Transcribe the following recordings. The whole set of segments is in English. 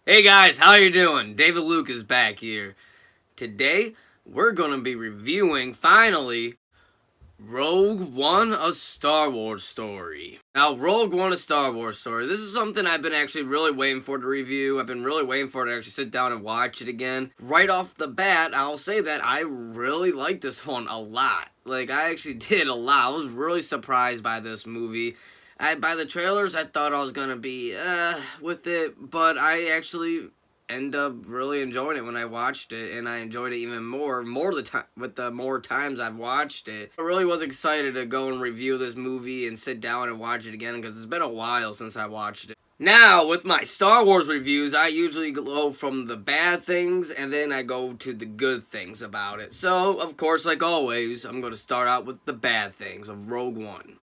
Hey guys, how you doing? David Luke is back here. Today, we're gonna be reviewing, finally, Rogue One, a Star Wars story. Now, Rogue One, a Star Wars story. This is something I've been actually really waiting for to review. I've been really waiting for it to actually sit down and watch it again. Right off the bat, I'll say that I really like this one a lot. Like, I actually did a lot. I was really surprised by this movie. By the trailers, I thought I was gonna be with it, but I actually end up really enjoying it when I watched it, and I enjoyed it even more the time with the more times I've watched it. I really was excited to go and review this movie and sit down and watch it again because it's been a while since I watched it. Now, with my Star Wars reviews, I usually go from the bad things and then I go to the good things about it. So, of course, like always, I'm going to start out with the bad things of Rogue One.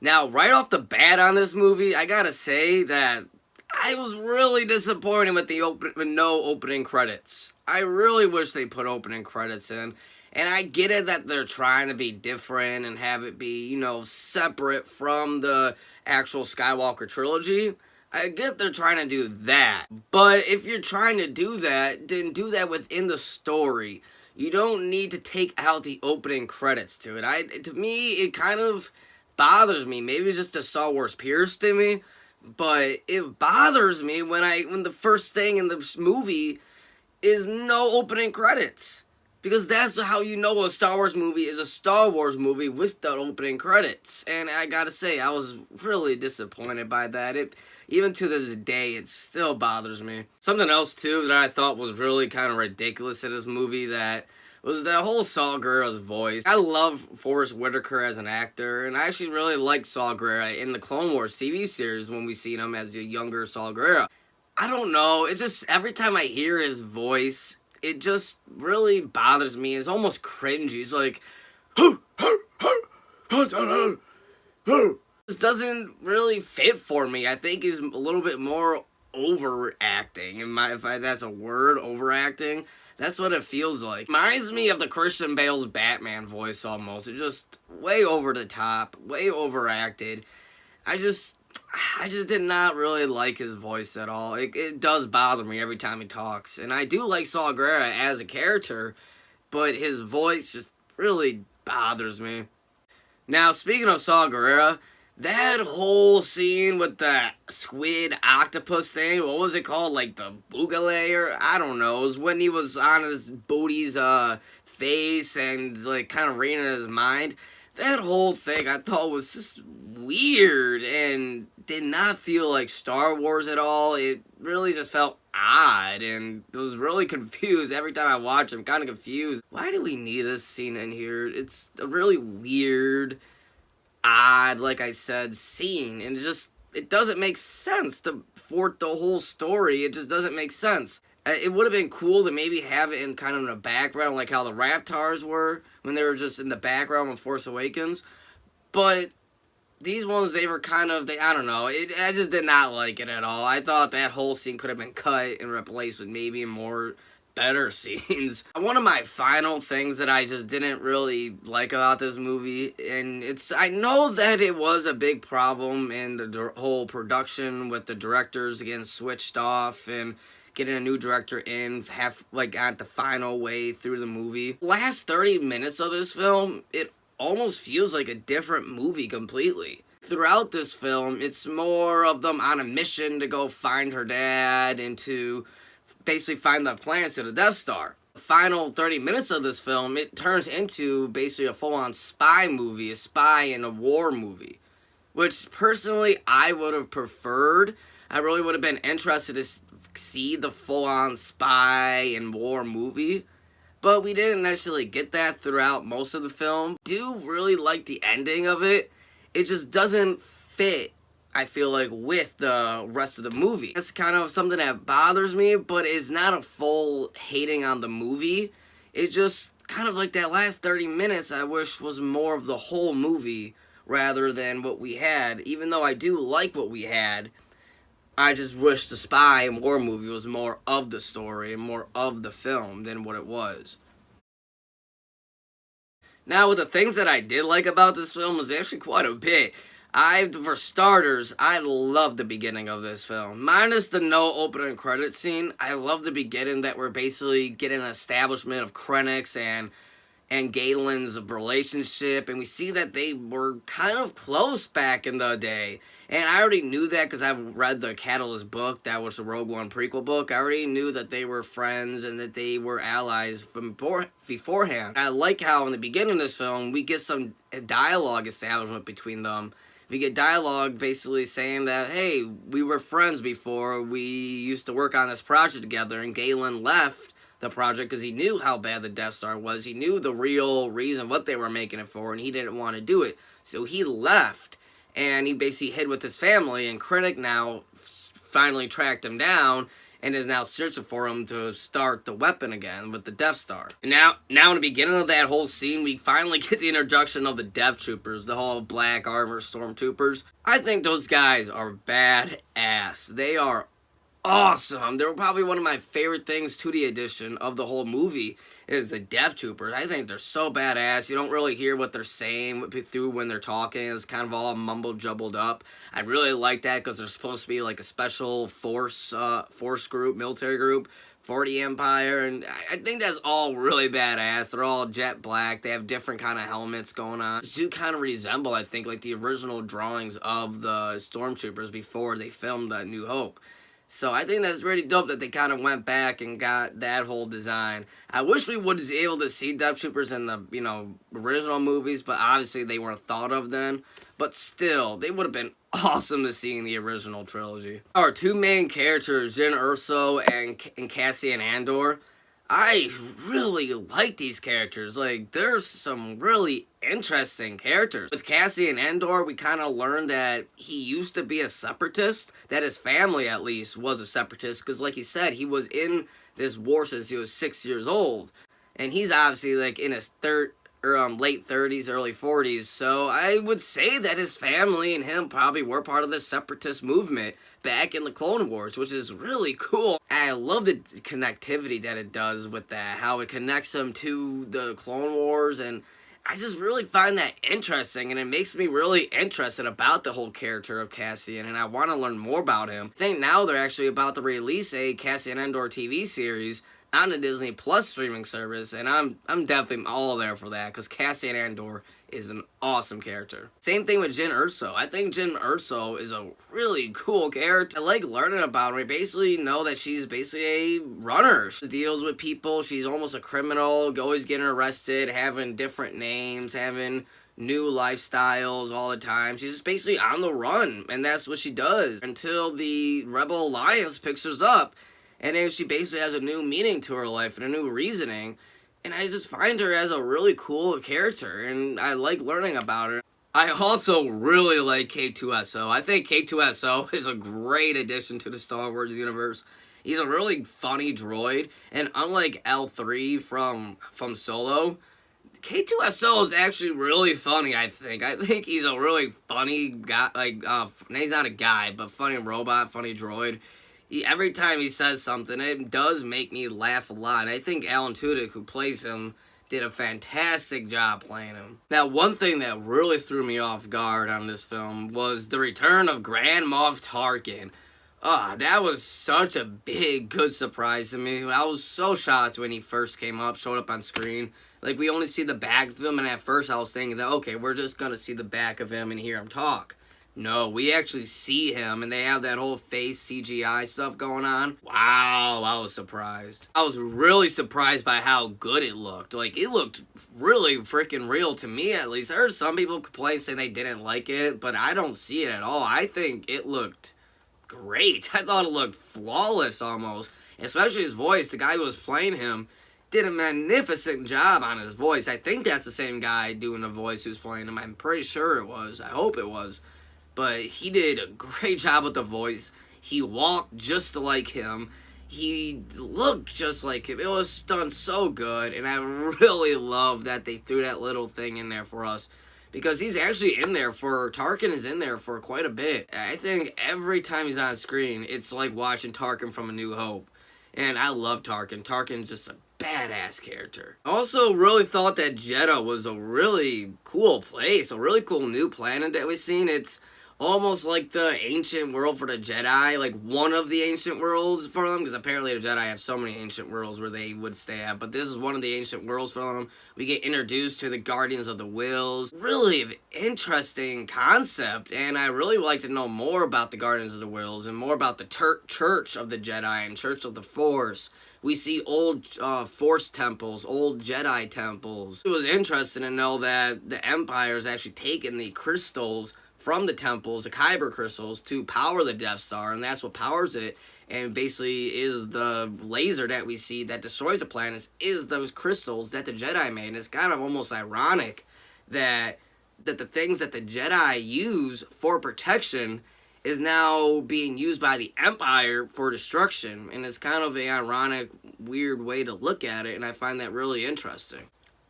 Now, right off the bat on this movie, I gotta say that I was really disappointed with with no opening credits. I really wish they put opening credits in. And I get it that they're trying to be different and have it be, separate from the actual Skywalker trilogy. I get they're trying to do that. But if you're trying to do that, then do that within the story. You don't need to take out the opening credits to it. To me, it kind of bothers me. Maybe it's just the Star Wars purist in me, but it bothers me when the first thing in the movie is no opening credits. Because that's how you know a Star Wars movie is a Star Wars movie with the opening credits. And I gotta say, I was really disappointed by that. Even to this day, it still bothers me. Something else, too, that I thought was really kind of ridiculous in this movie that was the whole Saw Gerrera's voice. I love Forrest Whitaker as an actor, and I actually really liked Saw Gerrera in the Clone Wars TV series when we seen him as a younger Saw Gerrera. I don't know, it just, every time I hear his voice, it just really bothers me. It's almost cringy. It's like, this doesn't really fit for me. I think he's a little bit more overacting. If that's a word, overacting. That's what it feels like. Reminds me of the Christian Bale's Batman voice almost. It's just way over the top, way overacted. I just did not really like his voice at all. It does bother me every time he talks. And I do like Saw Gerrera as a character, but his voice just really bothers me. Now, speaking of Saw Gerrera, that whole scene with the squid octopus thing, what was it called? Like the Bugale or I don't know. It was when he was on his Bodhi's face and like kind of reading his mind. That whole thing I thought was just weird and did not feel like Star Wars at all. It really just felt odd and I was really confused every time I watch it. I'm kind of confused. Why do we need this scene in here? It's a really weird, odd, like I said, scene, and it doesn't make sense for the whole story. It just doesn't make sense. It would have been cool to maybe have it in kind of in the background, like how the Raftars were when they were just in the background with Force Awakens. But these ones, they were kind of, I don't know. I just did not like it at all. I thought that whole scene could have been cut and replaced with maybe more better scenes. One of my final things that I just didn't really like about this movie, and I know that it was a big problem in the whole production with the directors getting switched off and getting a new director in at the final way through the movie. Last 30 minutes of this film, it almost feels like a different movie completely. Throughout this film, it's more of them on a mission to go find her dad and to basically find the plans to the Death Star. The final 30 minutes of this film, it turns into basically a full-on spy movie, a spy and a war movie, which personally I would have preferred. I really would have been interested to see the full-on spy and war movie, but we didn't necessarily get that throughout most of the film. I do really like the ending of it. It just doesn't fit, I feel like, with the rest of the movie. That's kind of something that bothers me, but it's not a full hating on the movie. It's just kind of like that last 30 minutes I wish was more of the whole movie rather than what we had. Even though I do like what we had, I just wish the spy and war movie was more of the story and more of the film than what it was. Now, with the things that I did like about this film was actually quite a bit. For starters, I love the beginning of this film. Minus the no opening credit scene, I love the beginning that we're basically getting an establishment of Krennic's and Galen's relationship, and we see that they were kind of close back in the day. And I already knew that because I've read the Catalyst book, that was the Rogue One prequel book. I already knew that they were friends and that they were allies from beforehand. I like how in the beginning of this film, we get some dialogue establishment between them. We get dialogue basically saying that, hey, we were friends before, we used to work on this project together, and Galen left the project because he knew how bad the Death Star was. He knew the real reason what they were making it for, and he didn't want to do it. So he left, and he basically hid with his family, and Krennic now finally tracked him down and is now searching for him to start the weapon again with the Death Star. And now in the beginning of that whole scene, we finally get the introduction of the Death Troopers, the whole black armor stormtroopers. I think those guys are badass. They are awesome. They were probably one of my favorite things to the edition of the whole movie is the Death Troopers. I think they're so badass. You don't really hear what they're saying through when they're talking. It's kind of all mumble jumbled up. I really like that because they're supposed to be like a special force group, military group for the Empire, and I think that's all really badass. They're all jet black. They have different kind of helmets going on. They do kind of resemble, I think, like the original drawings of the Stormtroopers before they filmed New Hope. So I think that's really dope that they kind of went back and got that whole design. I wish we would be able to see Death Troopers in the, original movies, but obviously they weren't thought of then. But still, they would have been awesome to see in the original trilogy. Our two main characters, Jyn Erso and Cassian Andor, I really like these characters. Like, there's some really interesting characters. With Cassian Andor, we kind of learned that he used to be a separatist, that his family, at least, was a separatist, because like he said, he was in this war since he was 6 years old. And he's obviously, like, in his late 30s, early 40s, so I would say that his family and him probably were part of the separatist movement back in the Clone Wars, which is really cool. I love the connectivity that it does with that, how it connects him to the Clone Wars, and I just really find that interesting, and it makes me really interested about the whole character of Cassian, and I want to learn more about him. I think now they're actually about to release a Cassian Andor TV series on the Disney Plus streaming service, and I'm definitely all there for that, because Cassian Andor is an awesome character. Same thing with Jyn Erso. I think Jyn Erso is a really cool character. I like learning about her. We basically know that she's basically a runner. She deals with people. She's almost a criminal, always getting arrested, having different names, having new lifestyles all the time. She's just basically on the run, and that's what she does until the Rebel Alliance picks her up. And then she basically has a new meaning to her life and a new reasoning. And I just find her as a really cool character, and I like learning about her. I also really like K2SO. I think K2SO is a great addition to the Star Wars universe. He's a really funny droid, and unlike L3 from Solo, K2SO is actually really funny, I think. I think he's a really funny guy, he's not a guy, but funny robot, funny droid. Every time he says something, it does make me laugh a lot. I think Alan Tudyk, who plays him, did a fantastic job playing him. Now, one thing that really threw me off guard on this film was the return of Grand Moff Tarkin. That was such a big, good surprise to me. I was so shocked when he first showed up on screen. Like, we only see the back of him, and at first I was thinking that, okay, we're just going to see the back of him and hear him talk. No, we actually see him, and they have that whole face CGI stuff going on. Wow, I was surprised. I was really surprised by how good it looked. Like, it looked really freaking real to me, at least. I heard some people complain saying they didn't like it, but I don't see it at all. I think it looked great. I thought it looked flawless almost, especially his voice. The guy who was playing him did a magnificent job on his voice. I think that's the same guy doing the voice who's playing him. I'm pretty sure it was. I hope it was. But he did a great job with the voice. He walked just like him. He looked just like him. It was done so good. And I really love that they threw that little thing in there for us. Because he's actually Tarkin is in there for quite a bit. I think every time he's on screen, it's like watching Tarkin from A New Hope. And I love Tarkin. Tarkin's just a badass character. I also really thought that Jedha was a really cool place, a really cool new planet that we've seen. It's almost like the ancient world for the Jedi, like one of the ancient worlds for them, because apparently the Jedi have so many ancient worlds where they would stay at, but this is one of the ancient worlds for them. We get introduced to the Guardians of the Whills. Really interesting concept, and I really would like to know more about the Guardians of the Whills and more about the Church of the Jedi and Church of the Force. We see old Force temples, old Jedi temples. It was interesting to know that the Empire has actually taken the crystals from the temples, the Kyber crystals, to power the Death Star, and that's what powers it, and basically is the laser that we see that destroys the planets, is those crystals that the Jedi made. And it's kind of almost ironic that the things that the Jedi use for protection is now being used by the Empire for destruction, and it's kind of an ironic, weird way to look at it, and I find that really interesting.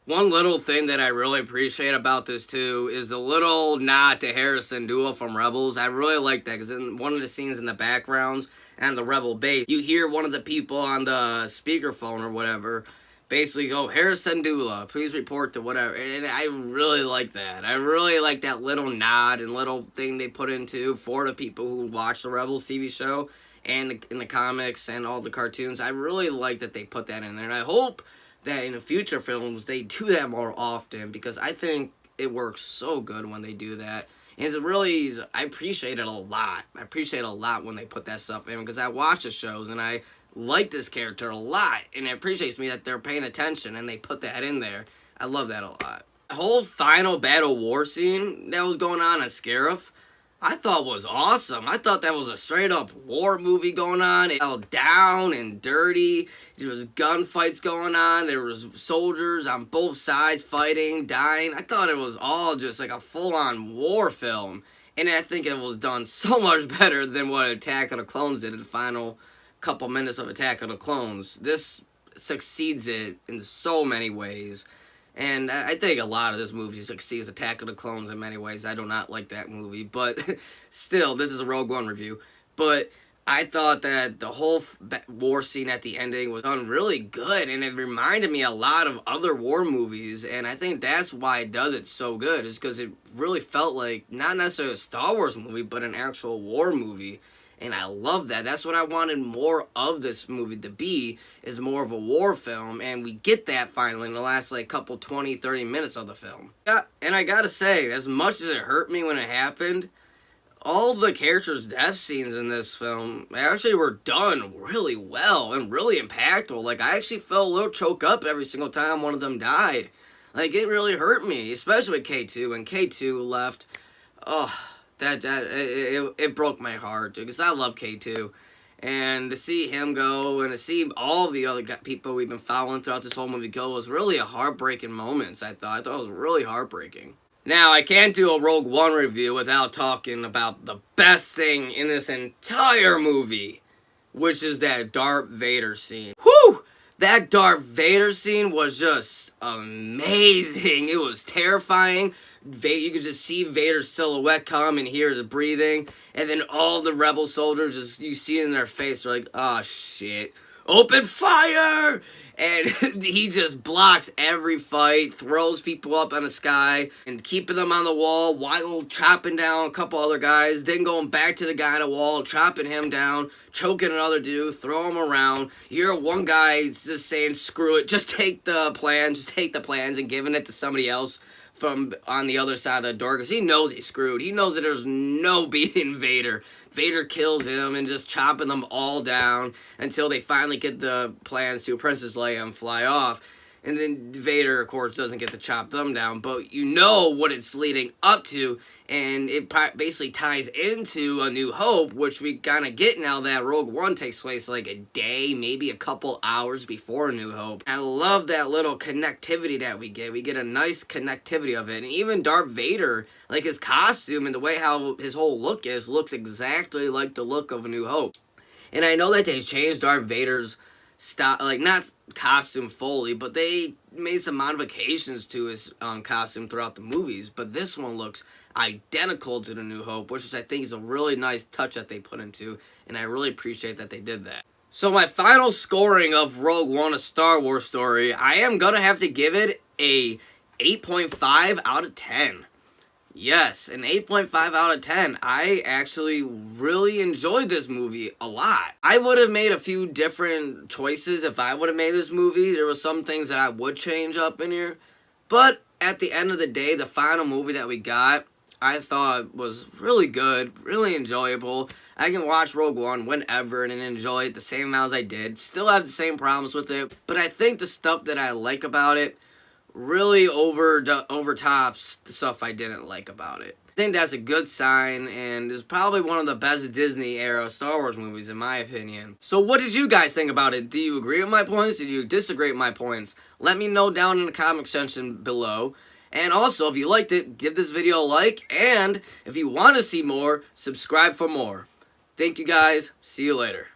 One little thing that I really appreciate about this too is the little nod to Hera Syndulla from Rebels. I really like that because in one of the scenes in the backgrounds and the Rebel base, you hear one of the people on the speakerphone or whatever basically go, Hera Syndulla, please report to whatever. And I really like that. I really like that little nod and little thing they put into for the people who watch the Rebels TV show and in the comics and all the cartoons. I really like that they put that in there, and I hope that in the future films they do that more often, because I think it works so good when they do that. And it's really, I appreciate it a lot. I appreciate it a lot when they put that stuff in, because I watch the shows and I like this character a lot, and it appreciates me that they're paying attention and they put that in there. I love that a lot. The whole final battle war scene that was going on at Scarif, I thought was awesome. I thought that was a straight up war movie going on. It felt down and dirty. There was gunfights going on. There was soldiers on both sides fighting, dying. I thought it was all just like a full on war film. And I think it was done so much better than what Attack of the Clones did in the final couple minutes of Attack of the Clones. This succeeds it in so many ways. And I think a lot of this movie succeeds Attack of the Clones in many ways. I do not like that movie, but still, this is a Rogue One review. But I thought that the whole war scene at the ending was done really good, and it reminded me a lot of other war movies, and I think that's why it does it so good, is because it really felt like not necessarily a Star Wars movie, but an actual war movie. And I love that. That's what I wanted more of this movie to be, is more of a war film. And we get that finally in the last like couple 20, 30 minutes of the film. Yeah, and I gotta say, as much as it hurt me when it happened, all the characters' death scenes in this film actually were done really well and really impactful. Like, I actually felt a little choked up every single time one of them died. Like, it really hurt me, especially with K2. When K2 left, oh, it broke my heart, because I love K2. And to see him go, and to see all the other people we've been following throughout this whole movie go, was really a heartbreaking moment, I thought. I thought it was really heartbreaking. Now, I can't do a Rogue One review without talking about the best thing in this entire movie, which is that Darth Vader scene. Whew! That Darth Vader scene was just amazing. It was terrifying. You could just see Vader's silhouette come and hear his breathing. And then all the rebel soldiers, just you see it in their face, they're like, oh shit, open fire! And he just blocks every fight, throws people up in the sky, and keeping them on the wall while chopping down a couple other guys, then going back to the guy on the wall, chopping him down, choking another dude, throw him around. You hear one guy just saying, screw it, just take the plans, and giving it to somebody else from on the other side of the door, because he knows he's screwed. He knows that there's no beating Vader. Vader kills him and just chopping them all down until they finally get the plans to Princess Leia and fly off. And then Vader, of course, doesn't get to chop them down, but you know what it's leading up to, and it basically ties into A New Hope, which we kind of get now that Rogue One takes place like a day, maybe a couple hours before A New Hope. I love that little connectivity that we get. We get a nice connectivity of it, and even Darth Vader, like his costume and the way how his whole look is, looks exactly like the look of A New Hope. And I know that they changed Darth Vader's style, like not costume fully, but they made some modifications to his costume throughout the movies. But this one looks identical to The New Hope, which is, I think, is a really nice touch that they put into, and I really appreciate that they did that. So my final scoring of Rogue One, A Star Wars Story, I am going to have to give it a 8.5 out of 10. Yes, an 8.5 out of 10. I actually really enjoyed this movie a lot. I would have made a few different choices if I would have made this movie. There were some things that I would change up in here. But at the end of the day, the final movie that we got, I thought was really good, really enjoyable. I can watch Rogue One whenever and enjoy it the same amount as I did. Still have the same problems with it, but I think the stuff that I like about it really overtops the stuff I didn't like about it. I think that's a good sign, and is probably one of the best Disney era Star Wars movies in my opinion. So what did you guys think about it? Do you agree with my points? Did you disagree with my points? Let me know down in the comment section below. And also, if you liked it, give this video a like, and if you want to see more, subscribe for more. Thank you guys. See you later.